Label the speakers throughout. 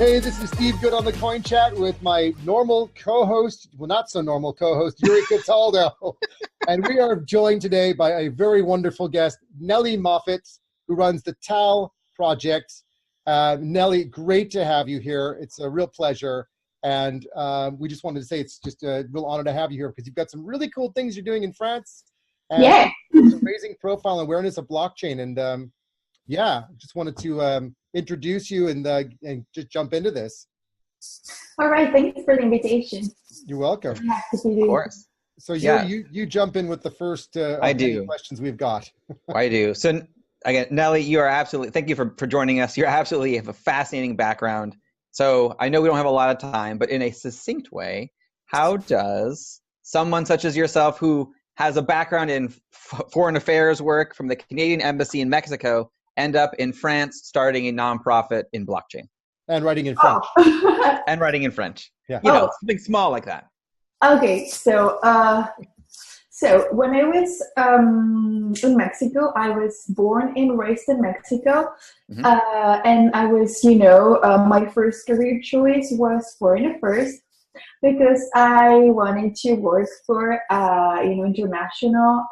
Speaker 1: Hey, this is Steve Good on the Coin Chat with my normal co-host, well, not so normal co-host, Yuri Cataldo. And we are joined today by a very wonderful guest, Nelly Moffett, who runs the TaalProject. Nelly, great to have you here. It's a real pleasure. And we just wanted to say it's just a real honor to have you here because you've got some really cool things you're doing in France. And raising profile and awareness of blockchain. And just wanted to introduce you and just jump into this.
Speaker 2: All right, thanks for the invitation.
Speaker 1: You're welcome.
Speaker 2: Of course.
Speaker 1: So you jump in with the first questions we've got.
Speaker 3: I do. So again, Nelly, you are absolutely, thank you for joining us. You have a fascinating background. So I know we don't have a lot of time, but in a succinct way, how does someone such as yourself who has a background in foreign affairs work from the Canadian Embassy in Mexico end up in France starting a nonprofit in blockchain?
Speaker 1: And writing in French.
Speaker 3: And writing in French.
Speaker 1: Yeah.
Speaker 3: Something small like that.
Speaker 2: Okay, so when I was in Mexico, I was born and raised in Mexico. Mm-hmm. And I was, my first career choice was foreign affairs because I wanted to work for, international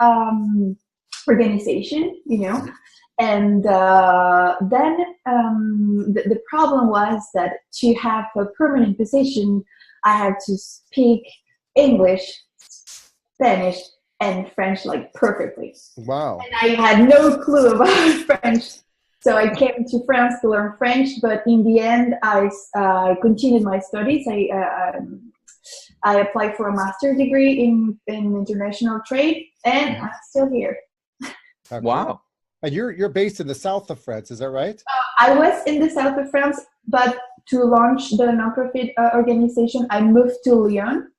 Speaker 2: organization, Mm-hmm. And then the problem was that to have a permanent position, I had to speak English, Spanish, and French like perfectly.
Speaker 1: Wow.
Speaker 2: And I had no clue about French. So I came to France to learn French, but in the end, I continued my studies. I applied for a master's degree in international trade, and I'm still here.
Speaker 1: Okay.
Speaker 3: Wow.
Speaker 1: And you're based in the south of France, is that right?
Speaker 2: I was in the south of France, but to launch the nonprofit organization, I moved to Lyon.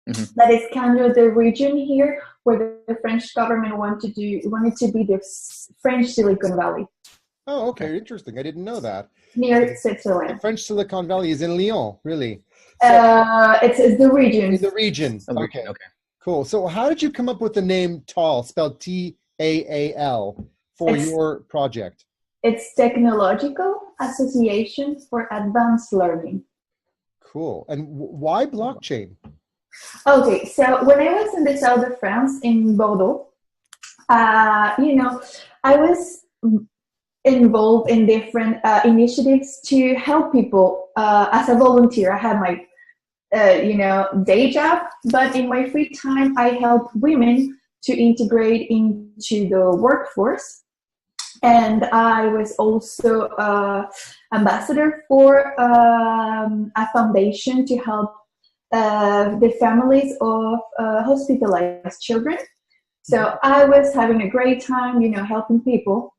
Speaker 2: Mm-hmm. That is kind of the region here where the French government wanted to be the French Silicon Valley.
Speaker 1: Oh, okay, interesting. I didn't know that.
Speaker 2: Near Switzerland.
Speaker 1: The French Silicon Valley is in Lyon, really?
Speaker 2: It's the region.
Speaker 1: In the region. Okay. Cool. So how did you come up with the name TAAL, spelled T-A-A-L, for your project?
Speaker 2: It's Technological Association for Advanced Learning. Cool.
Speaker 1: And why blockchain?
Speaker 2: Okay, so when I was in the south of France, in Bordeaux, I was involved in different initiatives to help people as a volunteer. I had my, day job, but in my free time, I help women to integrate into the workforce. And I was also ambassador for a foundation to help the families of hospitalized children. So I was having a great time, helping people.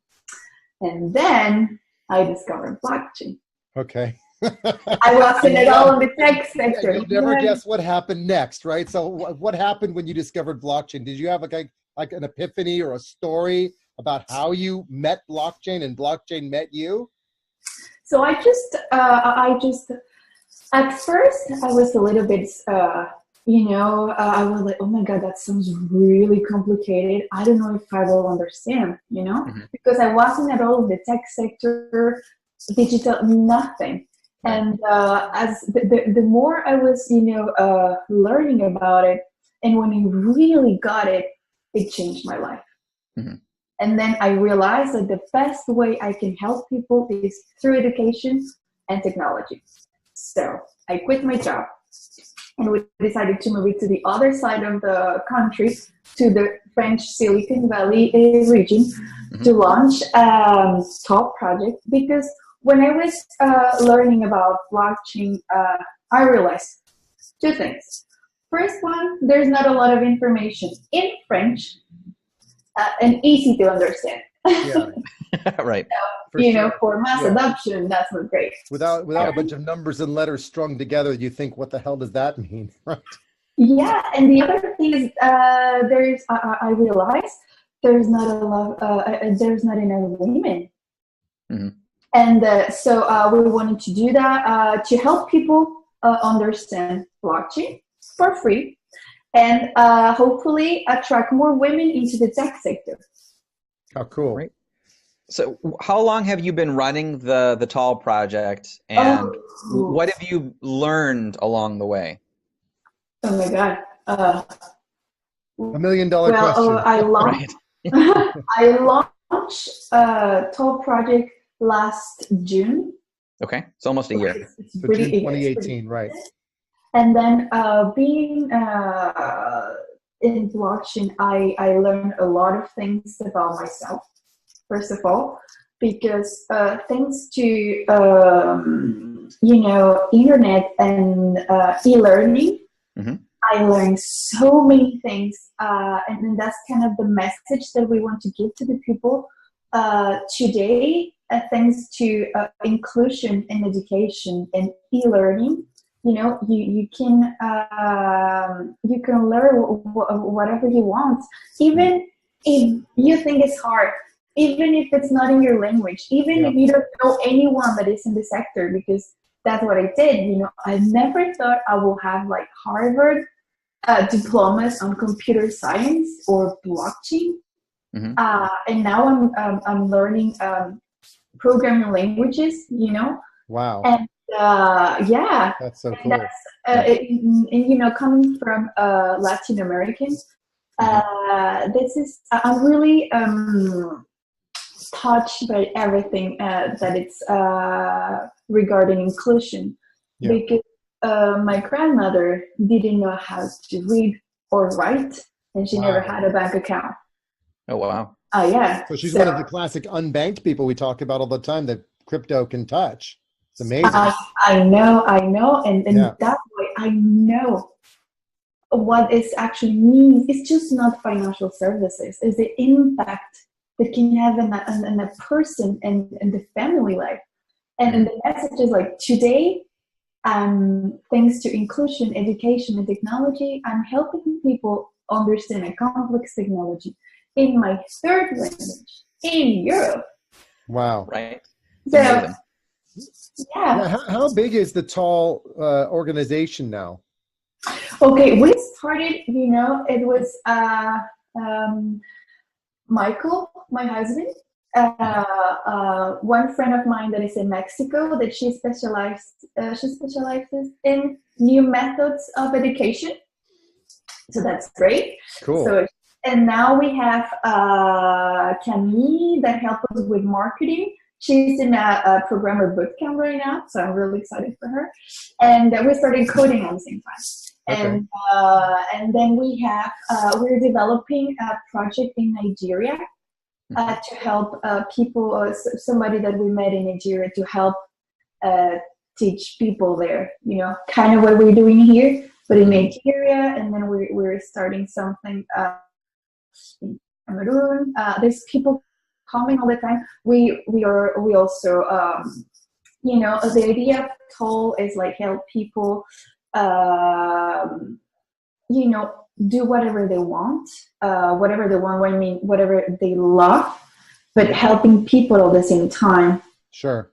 Speaker 2: And then I discovered blockchain.
Speaker 1: Okay.
Speaker 2: I wasn't at all in the tech sector.
Speaker 1: You'll never guess what happened next, right? So what happened when you discovered blockchain? Did you have like an epiphany or a story about how you met blockchain and blockchain met you?
Speaker 2: So I just at first I was a little bit, I was like, oh my God, that sounds really complicated. I don't know if I will understand, mm-hmm. because I wasn't at all in the tech sector, digital, nothing. And as the more I was, learning about it, and when I really got it, it changed my life. Mm-hmm. And then I realized that the best way I can help people is through education and technology. So I quit my job and we decided to move it to the other side of the country, to the French Silicon Valley region, mm-hmm. to launch TaalProject, because when I was learning about blockchain, I realized two things. First one, there's not a lot of information in French and easy to understand.
Speaker 1: Yeah.
Speaker 3: Right.
Speaker 2: So, for mass adoption, that's not great.
Speaker 1: Without a bunch of numbers and letters strung together, you think, what the hell does that mean? Right.
Speaker 2: Yeah, and the other thing is, I realized there's not enough women. Mm-hmm. And so we wanted to do that to help people understand blockchain for free, and hopefully attract more women into the tech sector.
Speaker 1: How cool.
Speaker 3: Right. So how long have you been running the Tall Project, and what have you learned along the way?
Speaker 2: Oh my God.
Speaker 1: $1 million question.
Speaker 2: I launched, I launched TaalProject last June.
Speaker 3: Okay, it's almost a year.
Speaker 2: It's
Speaker 1: So June 2018, right.
Speaker 2: And then being in blockchain, I learned a lot of things about myself, first of all, because thanks to, internet and e-learning, I learned so many things. And then that's kind of the message that we want to give to the people today, thanks to inclusion in education and e-learning. You can learn whatever you want, even if you think it's hard, even if it's not in your language, even if you don't know anyone that is in the sector, because that's what I did. I never thought I will have like Harvard diplomas on computer science or blockchain, and now I'm learning programming languages.
Speaker 1: Wow.
Speaker 2: And
Speaker 1: that's so cool.
Speaker 2: And coming from Latin Americans, I'm really touched by everything that it's regarding inclusion, because my grandmother didn't know how to read or write, and she never had a bank account.
Speaker 3: Oh wow.
Speaker 2: Yeah.
Speaker 1: So she's one of the classic unbanked people we talk about all the time that crypto can touch. It's amazing.
Speaker 2: I know, and that's why I know what it actually means. It's just not financial services. It's the impact that can have in a person and the family life. And the message is like, today, thanks to inclusion, education, and technology, I'm helping people understand a complex technology in my third language in Europe.
Speaker 3: Wow. Right.
Speaker 2: So,
Speaker 3: amazing.
Speaker 2: Yeah.
Speaker 1: How big is the Taal organization now?
Speaker 2: Okay, we started, it was Michael, my husband, one friend of mine that is in Mexico, that she specializes in new methods of education. So that's great.
Speaker 1: Cool.
Speaker 2: So, and now we have Camille that helps us with marketing. She's in a programmer bootcamp right now, so I'm really excited for her. And we started coding at the same time.
Speaker 1: Okay.
Speaker 2: And then we have we're developing a project in Nigeria to help people. Somebody that we met in Nigeria to help teach people there. Kind of what we're doing here, but in Nigeria. And then we're starting something in Cameroon. There's people coming all the time. We also the idea of Taal is like help people do whatever they want, whatever they love, but helping people at the same time.
Speaker 1: Sure.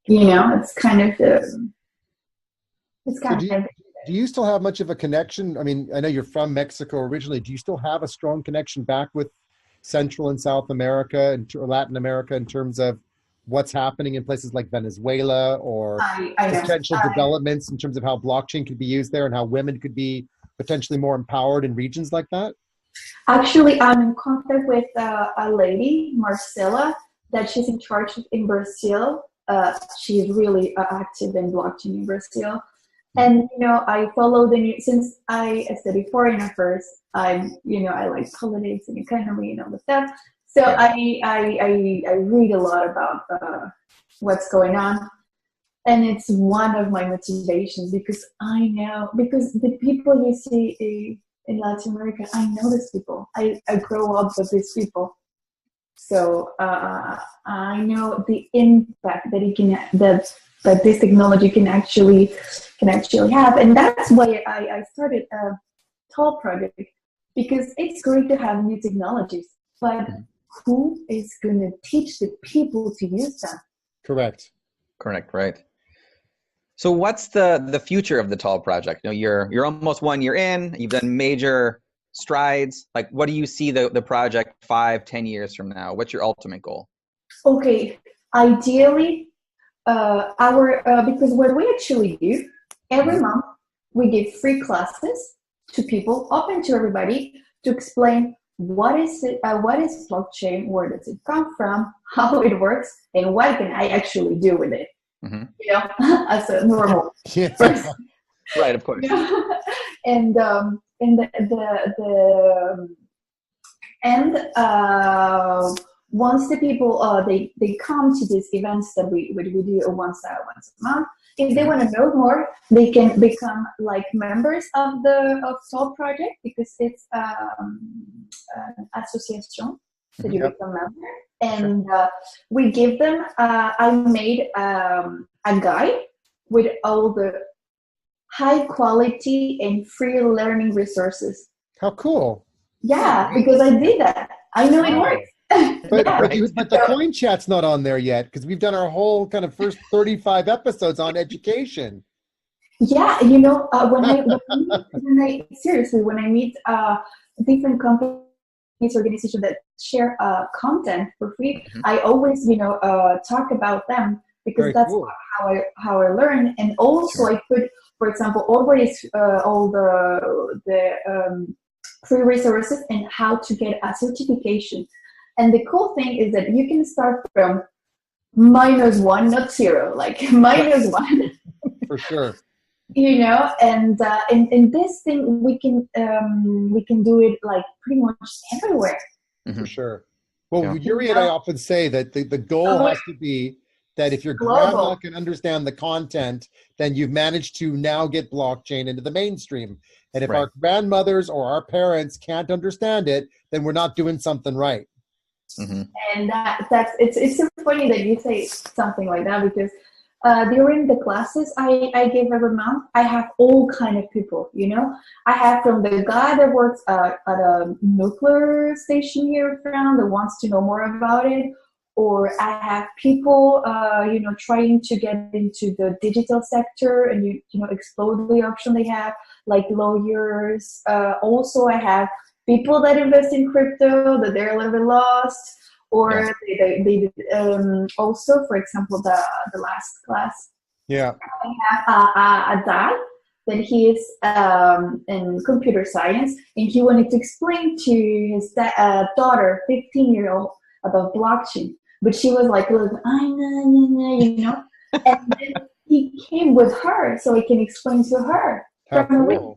Speaker 2: It's kind of
Speaker 1: do you still have much of a connection? I mean, I know you're from Mexico originally. Do you still have a strong connection back with Central and South America and Latin America in terms of what's happening in places like Venezuela, or potential developments in terms of how blockchain could be used there and how women could be potentially more empowered in regions like that?
Speaker 2: Actually, I'm in contact with a lady, Marcela, that she's in charge in Brazil. She's really active in blockchain in Brazil. And, I follow since I study foreign affairs, I like politics and economy and all the stuff. So I read a lot about what's going on. And it's one of my motivations, because the people you see in Latin America, I know these people. I grow up with these people. So I know the impact that that this technology can actually have. And that's why I started a TaalProject, because it's great to have new technologies, but who is going to teach the people to use them?
Speaker 1: Correct,
Speaker 3: right. So what's the future of the TaalProject? You're almost 1 year in, you've done major strides. Like, what do you see the project 5-10 years from now? What's your ultimate goal?
Speaker 2: Okay, ideally, because what we actually do every month, we give free classes to people, open to everybody, to explain what is blockchain, where does it come from, how it works, and what can I actually do with it. You know, as a normal person.
Speaker 3: Right, of course.
Speaker 2: And once the people they come to these events that we do once a month, if they want to know more, they can become like members of TaalProject, because it's an association that you become member, and we give them. I made a guide with all the high quality and free learning resources.
Speaker 1: How cool!
Speaker 2: Yeah, because I did that. I know it works.
Speaker 1: But,
Speaker 2: Yeah.
Speaker 1: but the coin chat's not on there yet, because we've done our whole kind of first 35 episodes on education.
Speaker 2: Yeah, you know, when I meet different companies, organizations that share content for free, I always, talk about them, because
Speaker 1: Very
Speaker 2: that's
Speaker 1: cool.
Speaker 2: how I learn. And also I put, for example, always all the free resources and how to get a certification. And the cool thing is that you can start from -1, not 0, like -1.
Speaker 1: For sure.
Speaker 2: You know, and in this thing we can do it like pretty much everywhere.
Speaker 1: For sure. Well, Yuri and I often say that the goal has to be that if your grandma can understand the content, then you've managed to now get blockchain into the mainstream. And if our grandmothers or our parents can't understand it, then we're not doing something right.
Speaker 2: And it's so funny that you say something like that, because during the classes I give every month, I have all kind of people, you know. I have from the guy that works at a nuclear station here around that wants to know more about it, or I have people, trying to get into the digital sector and explore the option they have, like lawyers. Also, I have people that invest in crypto that they're a little bit lost, or they also, for example, the last class.
Speaker 1: Yeah.
Speaker 2: I have a dad that he is in computer science, and he wanted to explain to his daughter, 15-year-old, about blockchain. But she was like, look, you know. And then he came with her so he can explain to her.
Speaker 1: How cool.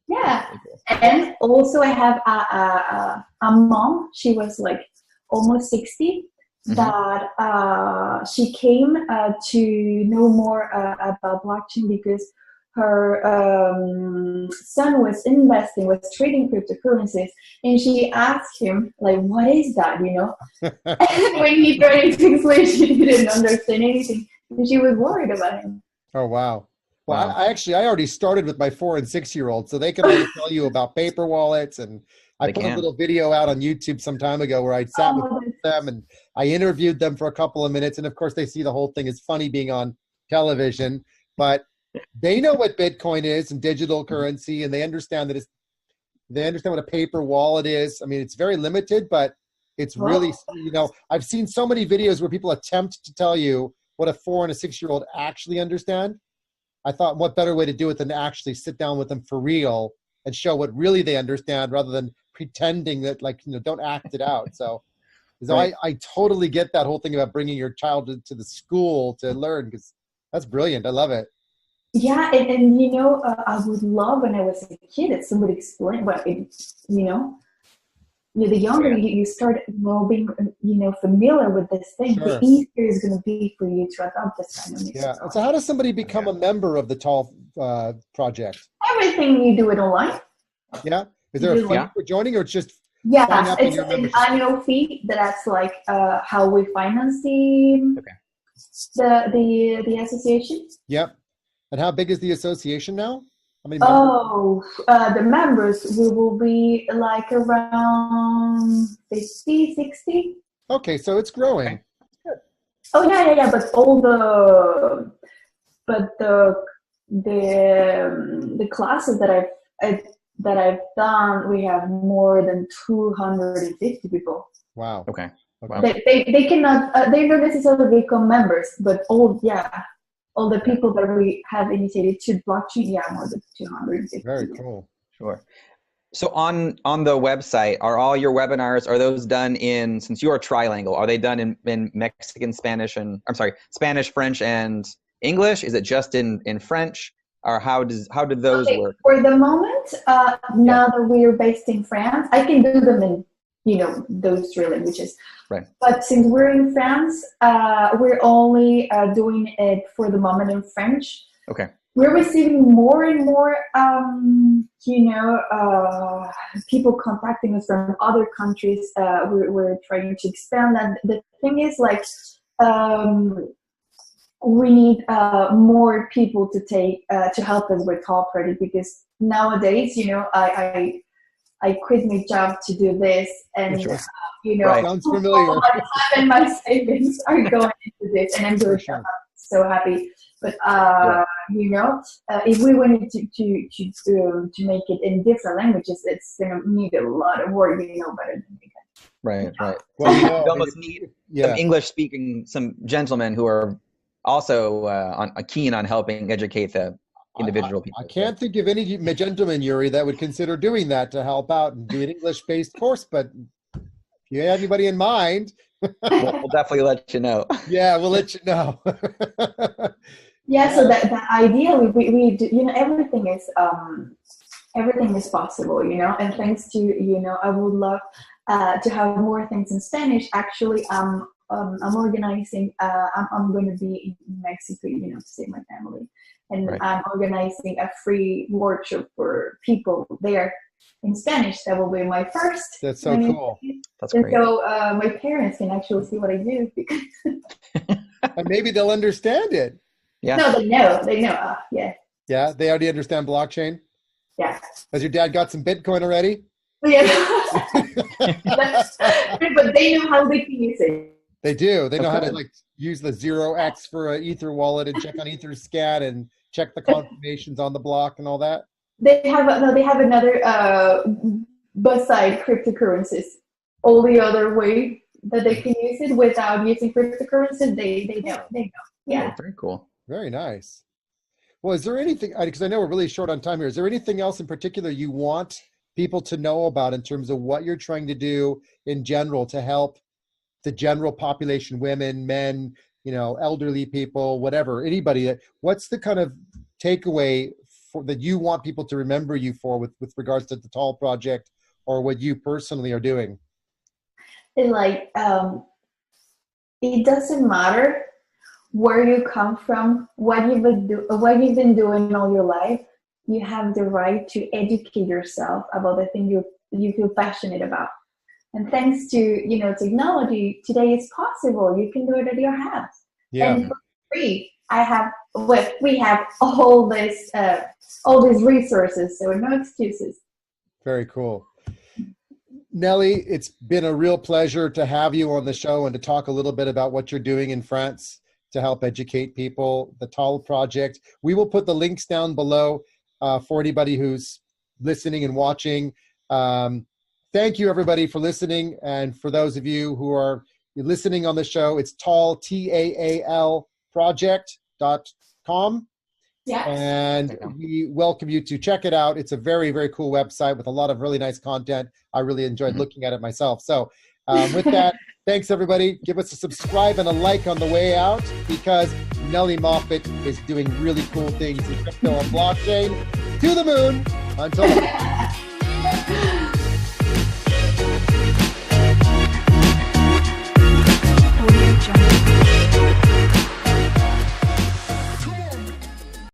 Speaker 2: Yeah. And also I have a mom. She was like almost 60. That she came to know more about blockchain because her son was trading cryptocurrencies, and she asked him, like, what is that, you know? And when he tried to explain, she didn't understand anything, and she was worried about him.
Speaker 1: Oh, wow. Well, I already started with my 4- and 6-year-olds, so they can already tell you about paper wallets. And I put a little video out on YouTube some time ago where I sat with them and I interviewed them for a couple of minutes. And of course, they see the whole thing is funny being on television, but they know what Bitcoin is and digital currency, and they understand that they understand what a paper wallet is. I mean, it's very limited, but it's really, I've seen so many videos where people attempt to tell you what a 4- and 6-year-old actually understand. I thought, what better way to do it than to actually sit down with them for real and show what really they understand, rather than pretending that, don't act it out. So I totally get that whole thing about bringing your child to the school to learn, because that's brilliant. I love it. Yeah,
Speaker 2: and I would love when I was a kid that somebody explained, but the younger you start being familiar with this thing, the easier it's going to be for you to adopt this kind of music. Yeah. So how does somebody become a member of the TaalProject? Everything you do it online.
Speaker 1: Yeah. Is there a fee for joining, or it's just
Speaker 2: it's an annual fee? That's like how we finance the association.
Speaker 1: Yep. And how big is the association now? How many
Speaker 2: members? The members, we will be like around 50, 60.
Speaker 1: Okay, so it's growing. Okay.
Speaker 2: Good. Oh yeah. But all the classes that I've done, we have more than 250 people.
Speaker 1: Wow.
Speaker 3: Okay.
Speaker 1: Okay.
Speaker 2: They cannot, they don't necessarily become members, but all the people that we have initiated to blockchain, more than 250.
Speaker 1: Very cool.
Speaker 3: Sure. So on the website, are all your webinars, are those done in, since you are trilingual, are they done in Mexican, Spanish, Spanish, French, and English? Is it just in French? Or how did those work?
Speaker 2: For the moment, now that we're based in France, I can do them in, those three languages.
Speaker 3: Right.
Speaker 2: But since we're in France, we're only doing it for the moment in French.
Speaker 3: Okay.
Speaker 2: We're receiving more and more, people contacting us from other countries. We're trying to expand that. The thing is, we need more people to help us with TaalProject, because nowadays, I quit my job to do this, and
Speaker 3: Right.
Speaker 1: Sounds familiar.
Speaker 2: All my time and my savings are going into this, and I'm doing so happy. But if we wanted to make it in different languages, it's gonna need a lot of work. Better than we can.
Speaker 3: Right.
Speaker 1: Well,
Speaker 3: you almost need some English-speaking, some gentlemen who are also keen on helping educate the individual people.
Speaker 1: I can't think of any gentleman, Yuri, that would consider doing that to help out and do an English-based course. But if you have anybody in mind,
Speaker 3: we'll definitely let you know.
Speaker 1: Yeah, we'll let you know.
Speaker 2: So the idea we do, everything is possible, and thanks to I would love to have more things in Spanish. Actually, I'm organizing. I'm going to be in Mexico, to see my family, and I'm organizing a free workshop for people there in Spanish. That will be my first.
Speaker 1: That's so cool.
Speaker 3: That's great.
Speaker 2: So my parents can actually see what I do, because
Speaker 1: and maybe they'll understand it.
Speaker 3: Yeah.
Speaker 2: No, they know. Yeah.
Speaker 1: Yeah, they already understand blockchain.
Speaker 2: Yeah.
Speaker 1: Has your dad got some Bitcoin already?
Speaker 2: Yeah. But they know how they can use it.
Speaker 1: They do. They know how to use the 0x for an Ether wallet and check on Etherscan and check the confirmations on the block and all that.
Speaker 2: They have another beside cryptocurrencies. All the other way that they can use it without using cryptocurrencies, they know. Yeah.
Speaker 3: Oh, very cool.
Speaker 1: Very nice. Well, is there anything, because I know we're really short on time here, is there anything else in particular you want people to know about in terms of what you're trying to do in general to help the general population, women, men, elderly people, whatever, anybody? What's the kind of takeaway that you want people to remember you for with regards to the TaalProject or what you personally are doing?
Speaker 2: It doesn't matter where you come from, what you've been doing all your life. You have the right to educate yourself about the thing you feel passionate about. And thanks to technology, today it's possible. You can do it at your house.
Speaker 1: Yeah.
Speaker 2: And for free. We have all these resources, so no excuses.
Speaker 1: Very cool. Nelly, it's been a real pleasure to have you on the show and to talk a little bit about what you're doing in France to help educate people, the TaalProject. We will put the links down below for anybody who's listening and watching. Thank you, everybody, for listening. And for those of you who are listening on the show, it's Taal, Taal project.com.
Speaker 2: Yeah.
Speaker 1: And we welcome you to check it out. It's a very, very cool website with a lot of really nice content. I really enjoyed looking at it myself. So with that, thanks, everybody. Give us a subscribe and a like on the way out, because Nelly Moffett is doing really cool things in crypto and blockchain. To the moon. Until